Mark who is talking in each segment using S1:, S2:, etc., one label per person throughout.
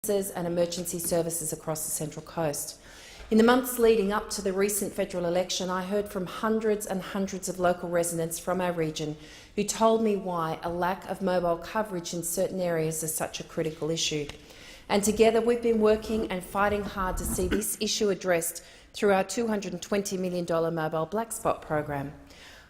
S1: businesses and emergency services across the Central Coast. In the months leading up to the recent federal election, I heard from hundreds and hundreds of local residents from our region who told me why a lack of mobile coverage in certain areas is such a critical issue. And together we've been working and fighting hard to see this issue addressed through our $220 million mobile black spot program.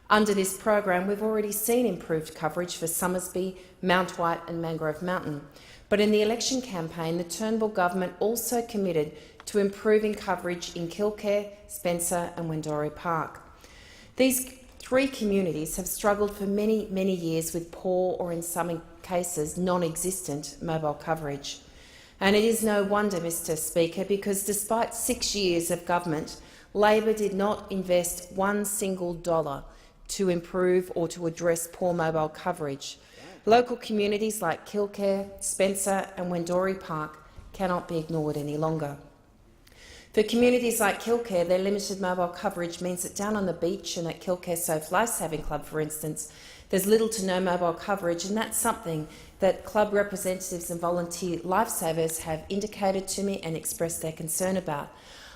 S1: Under this program, we've already seen improved coverage for Summersby, Mount White and Mangrove Mountain. But in the election campaign, the Turnbull government also committed to improving coverage in Killcare, Spencer and Wendoree Park. These three communities have struggled for many, many years with poor or, in some cases, non-existent mobile coverage. And it is no wonder, Mr Speaker, because despite 6 years of government, Labor did not invest one single dollar to improve or to address poor mobile coverage. Local communities like Killcare, Spencer and Wendoree Park cannot be ignored any longer. For communities like Killcare, their limited mobile coverage means that down on the beach and at Killcare Surf Lifesaving Club, for instance, there's little to no mobile coverage, and that's something that club representatives and volunteer lifesavers have indicated to me and expressed their concern about.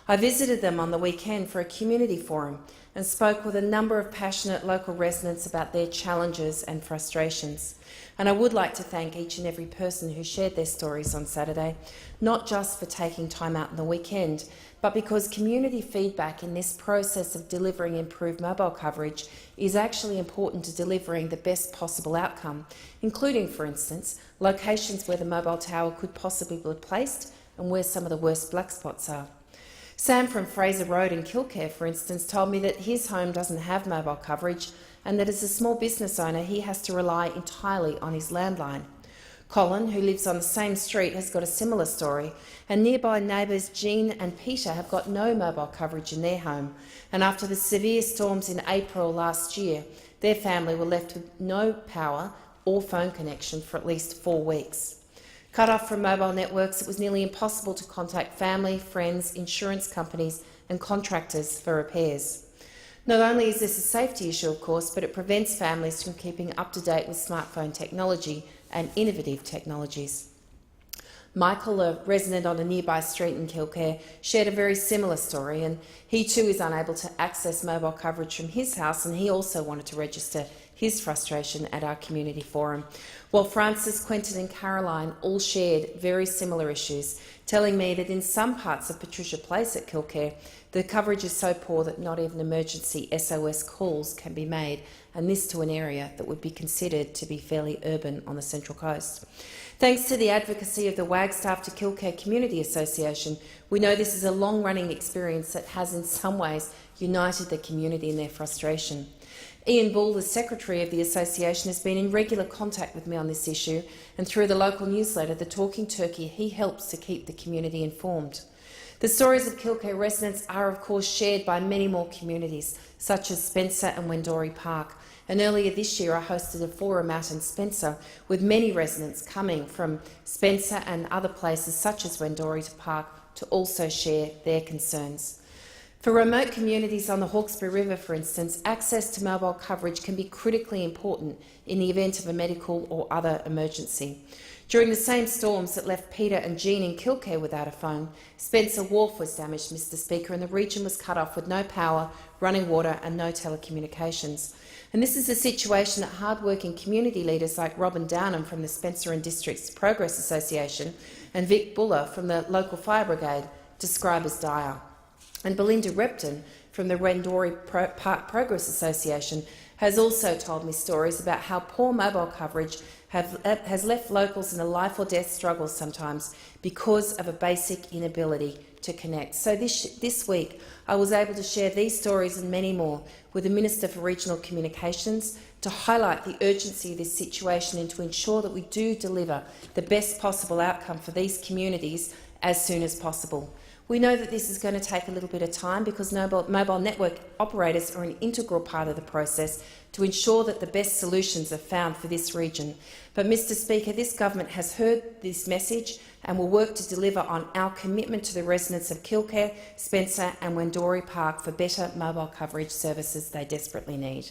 S1: I visited them on the weekend for a community forum and spoke with a number of passionate local residents about their challenges and frustrations. And I would like to thank each and every person who shared their stories on Saturday, not just for taking time out on the weekend, but because community feedback in this process of delivering improved mobile coverage is actually important to delivering the best possible outcome, including, for instance, locations where the mobile tower could possibly be placed and where some of the worst black spots are. Sam from Fraser Road in Killcare, for instance, told me that his home doesn't have mobile coverage and that as a small business owner he has to rely entirely on his landline. Colin, who lives on the same street, has got a similar story, and nearby neighbours Jean and Peter have got no mobile coverage in their home, and after the severe storms in April last year, their family were left with no power or phone connection for at least 4 weeks. Cut off from mobile networks, it was nearly impossible to contact family, friends, insurance companies and contractors for repairs. Not only is this a safety issue, of course, but it prevents families from keeping up to date with smartphone technology and innovative technologies. Michael, a resident on a nearby street in Killcare, shared a very similar story, and he too is unable to access mobile coverage from his house, and he also wanted to register his frustration at our community forum. While Francis, Quentin and Caroline all shared very similar issues, telling me that in some parts of Patricia Place at Killcare, the coverage is so poor that not even emergency SOS calls can be made, and this to an area that would be considered to be fairly urban on the Central Coast. Thanks to the advocacy of the Wagstaff to Killcare Community Association, we know this is a long-running experience that has in some ways united the community in their frustration. Ian Bull, the Secretary of the Association, has been in regular contact with me on this issue, and through the local newsletter, The Talking Turkey, he helps to keep the community informed. The stories of Killcare residents are, of course, shared by many more communities, such as Spencer and Wendoree Park. And earlier this year, I hosted a forum out in Spencer, with many residents coming from Spencer and other places, such as Wendoree Park, to also share their concerns. For remote communities on the Hawkesbury River, for instance, access to mobile coverage can be critically important in the event of a medical or other emergency. During the same storms that left Peter and Jean in Killcare without a phone, Spencer Wharf was damaged, Mr Speaker, and the region was cut off with no power, running water and no telecommunications. And this is a situation that hard-working community leaders like Robin Downham from the Spencer and Districts Progress Association and Vic Buller from the local fire brigade describe as dire. And Belinda Repton from the Wendoree Park Progress Association has also told me stories about how poor mobile coverage has left locals in a life or death struggle sometimes because of a basic inability to connect. So this week I was able to share these stories and many more with the Minister for Regional Communications to highlight the urgency of this situation and to ensure that we do deliver the best possible outcome for these communities as soon as possible. We know that this is going to take a little bit of time because mobile network operators are an integral part of the process to ensure that the best solutions are found for this region. But, Mr Speaker, this government has heard this message and will work to deliver on our commitment to the residents of Killcare, Spencer and Wendoree Park for better mobile coverage services they desperately need.